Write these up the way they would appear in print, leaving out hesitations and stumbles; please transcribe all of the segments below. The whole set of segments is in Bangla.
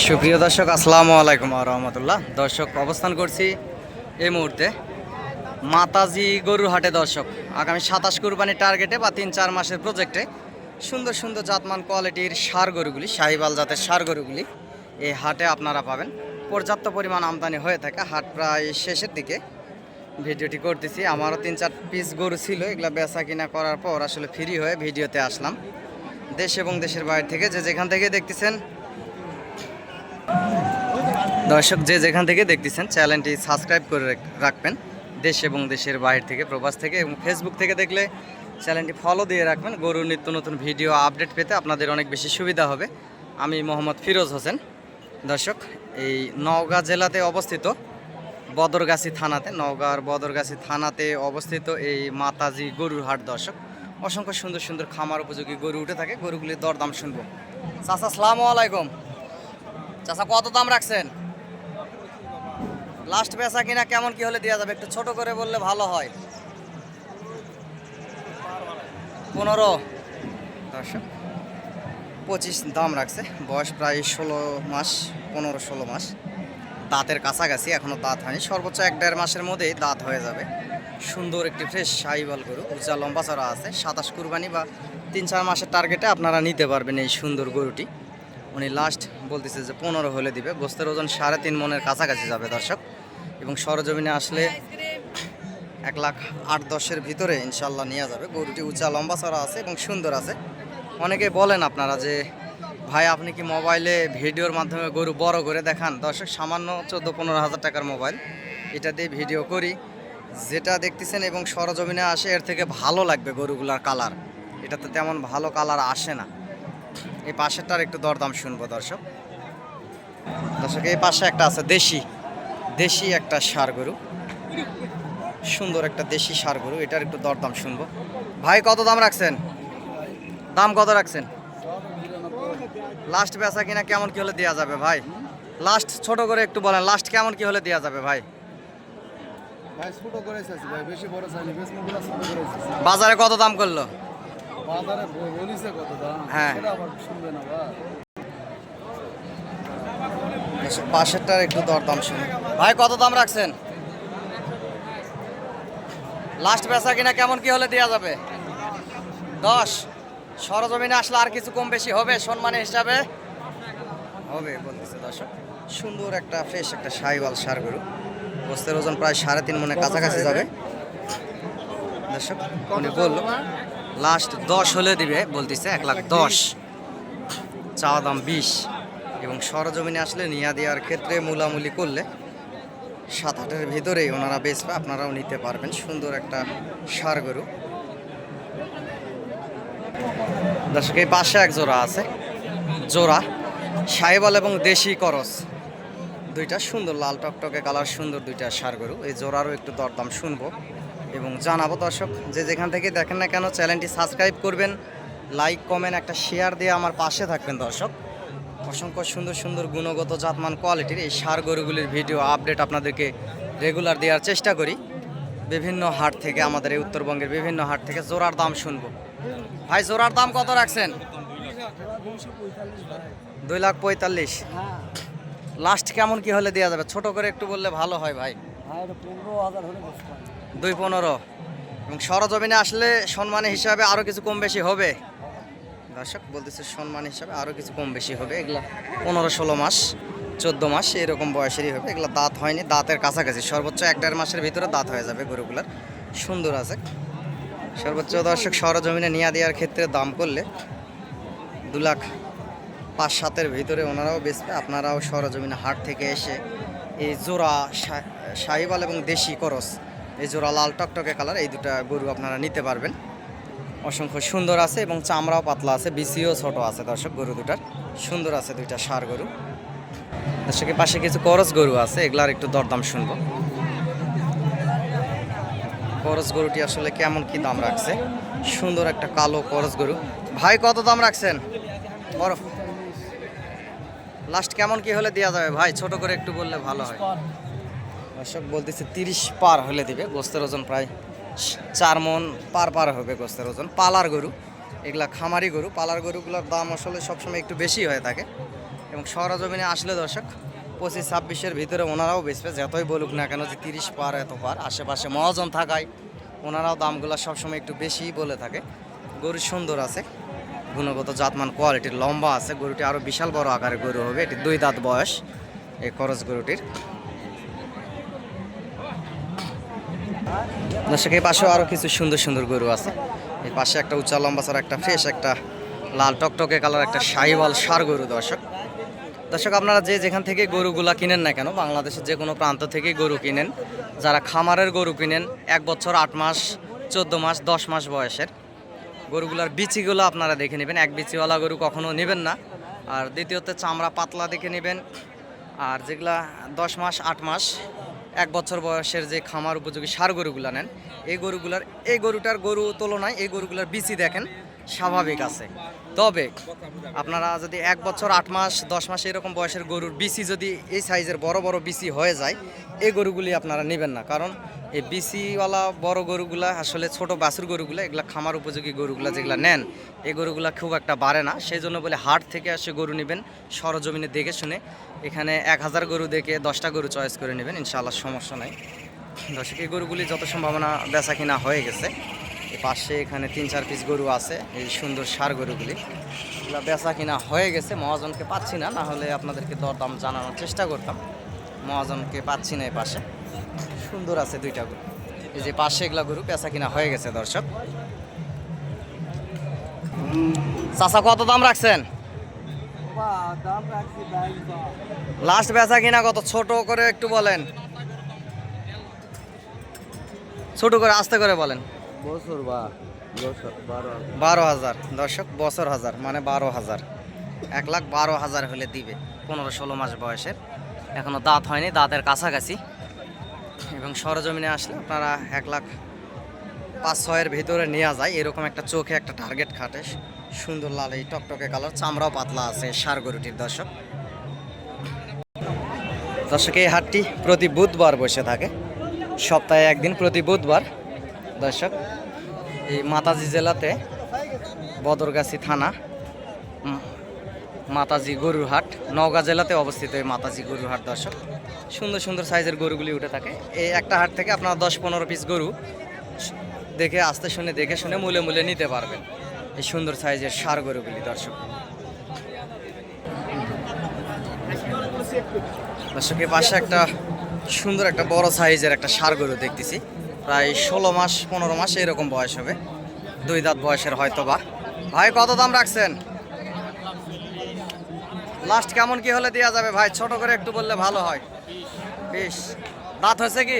সুপ্রিয় দর্শক, আসসালামু আলাইকুম ওয়া রাহমাতুল্লাহ। দর্শক, অবস্থান করছি এই মুহূর্তে মাতাজি গরুর হাটে। দর্শক, আগামী 27 কুরবানি টার্গেটে বা 3-4 মাসের প্রজেক্টে সুন্দর সুন্দর জাতমান কোয়ালিটির ষাঁড় গরুগুলি, শাহিওয়াল জাতের ষাঁড় গরুগুলি এই হাটে আপনারা পাবেন। পর্যাপ্ত পরিমাণ আমদানি হয়ে থাকে। হাট প্রায় শেষের দিকে ভিডিওটি করতেছি। আমারও 3-4 পিস গরু ছিল, এগুলা বেচা কিনা করার পর আসলে ফ্রি হয়ে ভিডিওতে আসলাম। দেশ এবং দেশের বাইরে থেকে যে যেখান থেকে দেখতেছেন দর্শক, যে যেখান থেকে দেখতেছেন চ্যানেলটি সাবস্ক্রাইব করে রাখবেন। দেশ এবং দেশের বাইরে থেকে, প্রবাস থেকে এবং ফেসবুক থেকে দেখলে চ্যানেলটি ফলো দিয়ে রাখবেন। গরুর নিত্য নতুন ভিডিও আপডেট পেতে আপনাদের অনেক বেশি সুবিধা হবে। আমি মোহাম্মদ ফিরোজ হোসেন। দর্শক, এই নওগাঁ জেলাতে অবস্থিত বদরগাছি থানাতে, নওগাঁর বদরগাছি থানাতে অবস্থিত এই মাতাজি গরুর হাট। দর্শক, অসংখ্য সুন্দর সুন্দর খামার উপযোগী গরু উঠে থাকে। গরুগুলির দরদাম শুনবো। চাচা, আসসালামু আলাইকুম। চাচা, কত দাম রাখছেন? লাস্ট বেচা কিনা কেমন কি হলে দেওয়া যাবে? একটু ছোট করে বললে ভালো হয়। 15। দর্শক, 25 দাম রাখছে। বয়স প্রায় 16 মাস, 15-16 মাস। দাঁতের কাছাকাছি, এখনও দাঁত হয়নি। সর্বোচ্চ 1-1.5 মাসের মধ্যেই দাঁত হয়ে যাবে। সুন্দর একটি ফ্রেশ শাহিওয়াল গরু, উঁচা লম্বা চড়া আছে। 27 কুরবানি বা 3-4 মাসের টার্গেটে আপনারা নিতে পারবেন এই সুন্দর গরুটি। উনি লাস্ট বলতেছে যে 15 হলে দিবে। গোস্তের ওজন 3.5 মনের কাছাকাছি যাবে দর্শক। এবং সরজমিনে আসলে 1,08,10,000 ভিতরে ইনশাল্লাহ নেওয়া যাবে। গরুটি উঁচা লম্বা চড়া আছে এবং সুন্দর আছে। অনেকে বলেন আপনারা যে ভাই, আপনি কি মোবাইলে ভিডিওর মাধ্যমে গরু বড় করে দেখান? দর্শক, সামান্য 14-15 হাজার টাকার মোবাইল, এটা দিয়ে ভিডিও করি। যেটা দেখতেছেন এবং সরজমিনে আসে এর থেকে ভালো লাগবে গরুগুলার কালার। এটাতে তেমন ভালো কালার আসে না। এই পাশেরটার একটু দরদাম শুনবো দর্শক। দর্শক, এই পাশে একটা আছে দেশি একটা ষাঁড় গরু, সুন্দর একটা দেশি ষাঁড় গরু। এটার একটু দরদাম শুনবো। ভাই, কত দাম রাখছেন? দাম কত রাখছেন? লাস্ট বেচা কিনা কেমন কি হলে দেওয়া যাবে ভাই? লাস্ট ছোট করে একটু বলেন, লাস্ট কেমন কি হলে দেওয়া যাবে ভাই? বাজারে কত দাম করলো? হ্যাঁ, পাশেরটার একটু দরদাম শুনে। ভাই, কত দাম রাখছেন? লাস্ট বেচা কিনা কেমন কি হলে দেওয়া যাবে? 10। সরজমিনে আসলে আর কিছু কম বেশি হবে সম্মানের হিসাবে? হবে বলতেছে দর্শক। সুন্দর একটা ফ্রেশ একটা শাহিওয়াল ষাঁড় গরু। গোস্তের ওজন প্রায় 3.5 মনের কাছাকাছি যাবে দর্শক। উনি বললো লাস্ট 10 হলে দিবে বলতেছে। 1,10,000 চাওয়া দাম 20। এবং সরজমিনে আসলে নিয়া দেওয়ার ক্ষেত্রে মূলামূলি করলে 7-8-এর ভিতরেই ওনারা বেচবে, আপনারাও নিতে পারবেন। সুন্দর একটা ষাঁড় গরু দর্শক। এই পাশে এক জোড়া আছে, জোড়া শাহিওয়াল এবং দেশি করস, দুইটা সুন্দর লাল টকটকে কালার, সুন্দর দুইটা ষাঁড় গরু। এই জোড়ারও একটু দরদাম শুনবো এবং জানাবো। দর্শক, যে যেখান থেকে দেখেন না কেন চ্যানেলটি সাবস্ক্রাইব করবেন, লাইক কমেন্ট একটা শেয়ার দিয়ে আমার পাশে থাকবেন দর্শক। অসংখ্য সুন্দর সুন্দর গুণগত জাতমান কোয়ালিটির এই ষাঁড় গরুগুলির ভিডিও আপডেট আপনাদেরকে রেগুলার দেওয়ার চেষ্টা করি বিভিন্ন হাট থেকে, আমাদের এই উত্তরবঙ্গের বিভিন্ন হাট থেকে। জোড়ার দাম শুনবো। ভাই, জোড়ার দাম কত রাখছেন? 2,45,000। লাস্ট কেমন কি হলে দেওয়া যাবে? ছোট করে একটু বললে ভালো হয় ভাই। 2,15। এবং সরজমিনে আসলে সম্মানের হিসাবে আরও কিছু কম বেশি হবে দর্শক। বলতেছে সম্মান হিসাবে আরও কিছু কম বেশি হবে। এগুলা 15-16 মাস, 14 মাস এরকম বয়সেরই হবে। এগুলো দাঁত হয়নি, দাঁতের কাছাকাছি। সর্বোচ্চ 1-1.5 মাসের ভিতরে দাঁত হয়ে যাবে গরুগুলার। সুন্দর আছে। সর্বোচ্চ দর্শক, সরজমিনে নিয়ে দেওয়ার ক্ষেত্রে দাম করলে 2,05,000-7,000-এর ভিতরে ওনারাও বেচবে। আপনারাও সরজমিনে হাট থেকে এসে এই জোড়া শাহিওয়াল এবং দেশি করস, এই জোড়া লাল টকটকে কালার, এই দুটা গরু আপনারা নিতে পারবেন। অসংখ্য সুন্দর আছে এবং চামড়াও পাতলা আছে, বিসিও ছোট আছে দর্শক। গরু দুটার সুন্দর আছে, দুইটা ষাঁড় গরু। দর্শকের পাশে কিছু করস গরু আছে, এগুলার একটু দরদাম শুনবো। করস গরুটি আসলে কেমন কি দাম রাখছে? সুন্দর একটা কালো করস গরু। ভাই, কত দাম রাখছেন? বরফ লাস্ট কেমন কি হলে দেওয়া যাবে ভাই? ছোট করে একটু বললে ভালো হয়। দর্শক বলতেছে 30 পার হলে দিবে। গোস্তের ওজন প্রায় 4 মন পার হবে গোস্তের ওজন। পালার গরু, এগুলা খামারি গরু। পালার গরুগুলোর দাম আসলে সবসময় একটু বেশি হয়ে থাকে এবং এবং সরজমিনে আসলে দর্শক 25-26-এর ভিতরে ওনারাও বেচবে, যতই বলুক না কেন যে 30 পার এত পার, আশেপাশে মহাজন থাকায় ওনারাও দামগুলো সবসময় একটু বেশিই বলে থাকে। গরু সুন্দর আছে, গুণগত জাতমান কোয়ালিটির, লম্বা আছে গরুটি, আরও বিশাল বড় আকারের গরু হবে। এটি 2 দাঁত বয়স এই খরচ গরুটির। দর্শক এই পাশেও আরও কিছু সুন্দর সুন্দর গরু আছে। এই পাশে একটা উঁচা লম্বা ছাড়া একটা ফ্রেশ, একটা লাল টকটকে কালার একটা শাহিওয়াল ষাঁড় গরু। দর্শক আপনারা যে যেখান থেকে গরুগুলা কিনেন না কেন, বাংলাদেশের যে কোনো প্রান্ত থেকে গরু কিনেন, যারা খামারের গরু কিনেন 1 বছর 8 মাস 14 মাস 10 মাস বয়সের গরুগুলার বিচিগুলো আপনারা দেখে নেবেন। এক বিচিওয়ালা গরু কখনো নেবেন না। আর দ্বিতীয়ত চামড়া পাতলা দেখে নেবেন। আর যেগুলা 10 মাস 8 মাস 1 বছর বয়সের যে খামার উপযোগী ষাঁড় গরুগুলা নেন, এই গরুটার গরু তুলনায় এই গরুগুলার বিচি দেখেন স্বাভাবিক আছে। তবে আপনারা যদি 1 বছর 8 মাস 10 মাস এরকম বয়সের গরুর বিচি যদি এই সাইজের বড় বড় বিচি হয়ে যায়, এই গরুগুলি আপনারা নেবেন না। কারণ এই বিচিওয়ালা বড় গরুগুলা আসলে ছোট বাছুর গরুগুলা, এগুলা খামার উপযোগী গরুগুলা যেগুলা নেন, এই গরুগুলা খুব একটা বাড়ে না। সেই জন্য বলে হাট থেকে এসে গরু নেবেন, সরজমিনে দেখে শুনে। এখানে 1000 গরু দেখে 10টা গরু চয়েস করে নেবেন, ইনশাআল্লাহ সমস্যা নাই। দর্শক এই গরুগুলি যত সম্ভাবনা বেচা কিনা হয়ে গেছে। এই পাশে এখানে 3-4 পিস গরু আছে, এই সুন্দর ষাঁড় গরুগুলি, এগুলো বেচা কিনা হয়ে গেছে। মহাজনকে পাচ্ছি না, না হলে আপনাদেরকে দরদাম জানানোর চেষ্টা করতাম। মহাজনকে পাচ্ছি না। এই পাশে সুন্দর আছে 2টা গরু, এই যে পাশে এগুলা গরু বেচা কিনা হয়ে গেছে। দর্শক চাচা কত দাম রাখছেন? লাস্ট বেচা কিনা কত? ছোট করে একটু বলেন, ছোট করে আস্তে করে বলেন। 12,000 দর্শক, বছর হাজার মানে 12,000, 1,12,000 হলে দিবে। 15-16 মাস বয়সের, এখনো দাঁত হয়নি, দাঁতের কাছাকাছি। এবং সরজমিনে আসলে আপনারা 1,05,600-এর ভিতরে নেওয়া যায়। এরকম একটা চোখে একটা টার্গেট খাটে, সুন্দর লাল এই টকটকে কালার, চামড়াও পাতলা আছে ষাঁড় গরুটির। দর্শক এই হাটটি প্রতি বুধবার বসে থাকে, সপ্তাহে একদিন প্রতি বুধবার। দর্শক এই মাতাজি জেলাতে বদরগাছি থানা মাতাজি গরুর হাট, নওগাঁ জেলাতে অবস্থিত এই মাতাজি গরুর হাট। দর্শক সুন্দর সুন্দর সাইজের গরুগুলি উঠে থাকে। এই একটা হাট থেকে আপনারা 10-15 পিস গরু দেখে দেখে শুনে মূলে মূলে নিতে পারবেন, এই সুন্দর সাইজের ষাঁড় গরুগুলি। দর্শক দর্শকের পাশে একটা সুন্দর একটা বড় সাইজের একটা ষাঁড় গরু দেখতেছি, প্রায় 16 মাস 15 মাস এরকম বয়স হবে, 2 দাঁত বয়সের হয়তো বা। ভাই কত দাম রাখছেন? লাস্ট কেমন কি হলে দেওয়া যাবে ভাই? ছোট করে একটু বললে ভালো হয়। 20 দাঁত হয়েছে কি?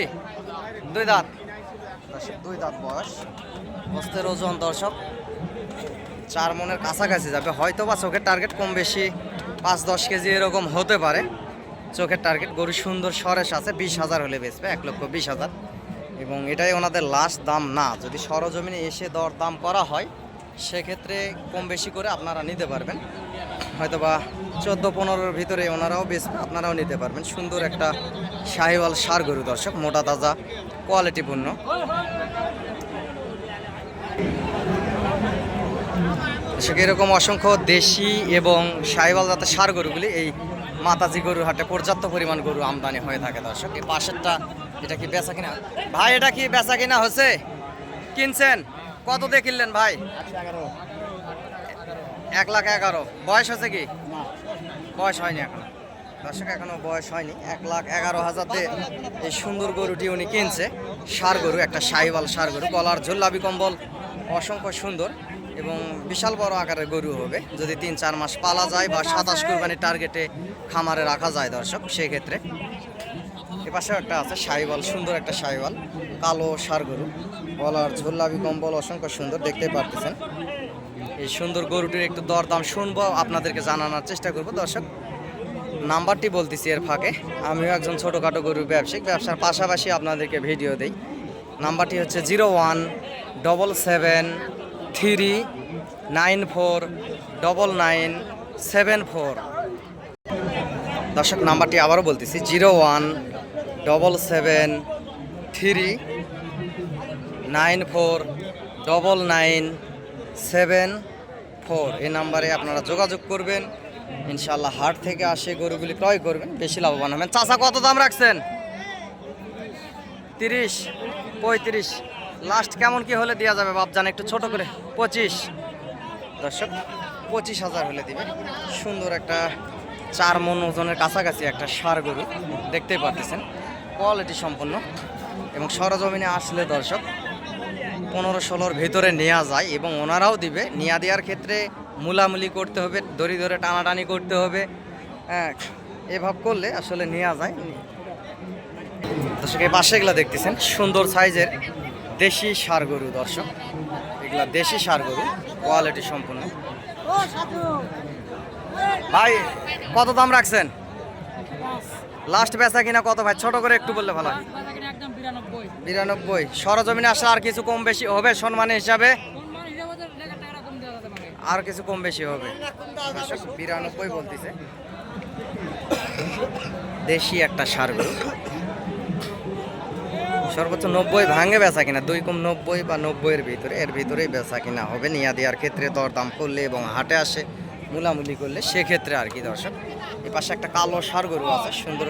2 দাঁত। 2 দাঁত বয়স, বস্তের ওজন দর্শক 4 মনের কাছাকাছি যাবে হয়তো বা। চোখের টার্গেট কম বেশি 5-10 কেজি এরকম হতে পারে চোখের টার্গেট। গরু সুন্দর সরেস আছে, 20,000 হলে বেচবে, 1,20,000। এবং এটাই ওনাদের লাস্ট দাম না। যদি সরজমিনে এসে দর দাম করা হয় সেক্ষেত্রে কম বেশি করে আপনারা নিতে পারবেন, হয়তোবা 14-15-এর ভিতরে ওনারাও বেচবে, আপনারাও নিতে পারবেন। সুন্দর একটা শাহিওয়াল ষাঁড় গরু দর্শক, মোটা তাজা কোয়ালিটিপূর্ণ। এরকম অসংখ্য দেশি এবং শাহিওয়াল জাতের ষাঁড় গরুগুলি এই মাতাজি গরুর হাটে পর্যাপ্ত পরিমাণ গরু আমদানি হয়ে থাকে। দর্শক এই পাশেরটা, এটা কি বেচা কিনা ভাই? এটা কি বেচা কিনা হচ্ছে? কিনছেন? কত দিয়ে কিনলেন ভাই? 1,11,000। বয়স হচ্ছে কি? বয়স হয়নি এখনো। দর্শক এখনো বয়স হয়নি। 1,11,000 দিয়ে এই সুন্দর গরুটি উনি কিনছে। ষাঁড় গরু, একটা শাহিওয়াল ষাঁড় গরু, গলার ঝোল্লাবি কম্বল অসংখ্য সুন্দর এবং বিশাল বড় আকারের গরু হবে যদি 3-4 মাস পালা যায় বা 27 কুরবানির টার্গেটে খামারে রাখা যায়। দর্শক সেই ক্ষেত্রে এপাশেও একটা আছে শাহিওয়াল, সুন্দর একটা শাহিওয়াল কালো ষাঁড় গরু, গলার ঝোল্লাবি কম্বল অসংখ্য সুন্দর, দেখতে পারতেছেন। এই সুন্দর গরুটির একটু দরদাম শুনবো, আপনাদেরকে জানানোর চেষ্টা করব। দর্শক নাম্বারটি বলতেছি এর ফাঁকে, আমিও একজন ছোটোখাটো গরুর ব্যবসায়িক, ব্যবসার পাশাপাশি আপনাদেরকে ভিডিও দেই। নাম্বারটি হচ্ছে 0177394994। দর্শক নাম্বারটি আবারও বলতেছি 0177394994। এই নাম্বারে আপনারা যোগাযোগ করবেন ইনশাল্লাহ হাট থেকে আসে গরুগুলি ক্রয় করবেন, বেশি লাভবান হবেন। চাচা কত দাম রাখছেন? 30, 35, লাস্ট কেমন কি হলে দেওয়া যাবে বাপজান একটু ছোট করে? 25। দর্শক 25,000 হলে দিবে। সুন্দর একটা 4 মণ ওজনের কাছাকাছি একটা ষাঁড় গরু দেখতেই পাচ্ছেন, কোয়ালিটি সম্পন্ন। এবং সরজমিনে আসলে দর্শক 15-16 ভিতরে নেওয়া যায় এবং ওনারাও দিবে। নেওয়া দেওয়ার ক্ষেত্রে মুলামুলি করতে হবে, দড়ি ধরে টানাটানি করতে হবে। হ্যাঁ, এভাব করলে আসলে নেওয়া যায়। দর্শক এই পাশে এগুলা দেখতেছেন সুন্দর সাইজের দেশি ষাঁড় গরু। দর্শক এগুলা দেশি ষাঁড় গরু, কোয়ালিটি সম্পন্ন। ভাই কত দাম রাখছেন? লাস্ট বেচা কিনা কত ভাই? ছোট করে একটু বললে ভালো হয়। 92। সরজমিনে আসলে আর কিছু কম বেশি হবে সম্মানের হিসাবে? আর কিছু কম বেশি হবে। 92 বলতেছে। দেশি একটা ষাঁড় গরু, সর্বোচ্চ 90 ভাঙে বেচা কিনা, 2 কম 90 বা 90-এর ভিতরে, এর ভিতরেই বেচা কিনা হবে। নিয়া দেওয়ার ক্ষেত্রে দরদাম করলে এবং হাটে আসে মুলামুলি করলে সেক্ষেত্রে আর কি। দর্শক এই পাশে একটা কালো ষাঁড় গরু আছে, সুন্দর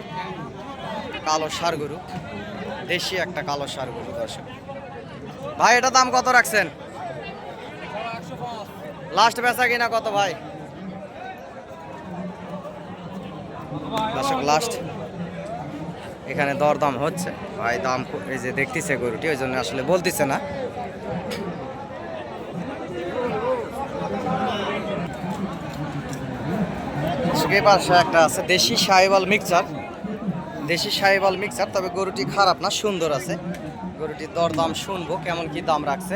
কালো ষাঁড় গরু, দেশি একটা কালো ষাঁড় গরু। দর্শক ভাই এটা দাম কত রাখছেন? লাস্ট বেচা কিনা কত ভাই? দর্শক লাস্ট এখানে দরদাম হচ্ছে ভাই, দাম এই যে দেখতেছে গরুটি, ওই জন্য আসলে বলতেছে না। এই পাশে একটা আছে দেশি সাহিওয়াল মিক্সচার, দেশি সাহিওয়াল মিক্সচার, তবে গরুটি খারাপ না, সুন্দর আছে। গরুটির দরদাম শুনবো কেমন কি দাম রাখছে।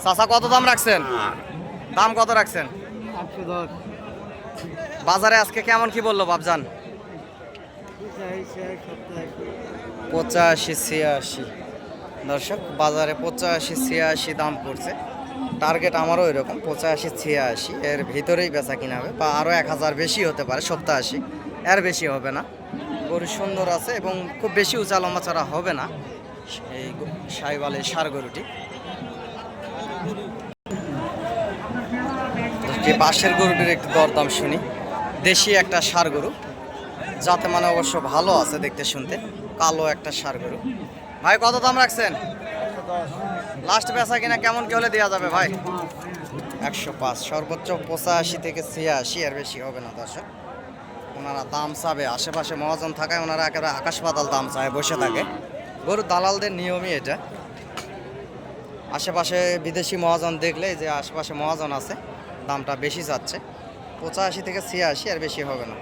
চাচা কত দাম রাখছেন? দাম কত রাখছেন? 110। বাজারে আজকে কেমন কি বললো বাপজান? 85-86। দর্শক বাজারে 85-86 দাম পড়ছে। টার্গেট আমারও এরকম 85-86, এর ভিতরেই বেচা কিনা হবে, বা আরও 1000 বেশি হতে পারে, 87, এর বেশি হবে না। গরু সুন্দর আছে এবং খুব বেশি উঁচা লম্বা চড়া হবে না এই সাহিওয়ালের ষাঁড় গরুটি। যে পাশের গরুটির একটু দরদাম শুনি। দেশি একটা ষাঁড় গরু, যাতে মানে অবশ্য ভালো আছে দেখতে শুনতে, কালো একটা ষাঁড় গরু। ভাই কত দাম রাখছেন? লাস্ট বেচা কিনা কেমন কি হলে দেওয়া যাবে ভাই? 105, সর্বোচ্চ 85-86, এর বেশি হবে না। দর্শক ওনারা দাম চাবে, আশেপাশে মহাজন থাকায় ওনারা একেবারে আকাশ পাতাল দাম চায় বসে থাকে। গরু দালালদের নিয়মই এটা। আশেপাশে বিদেশি মহাজন দেখলে যে আশেপাশে মহাজন আছে, দামটা বেশি চাচ্ছে। 85-86, এর বেশি হবে না।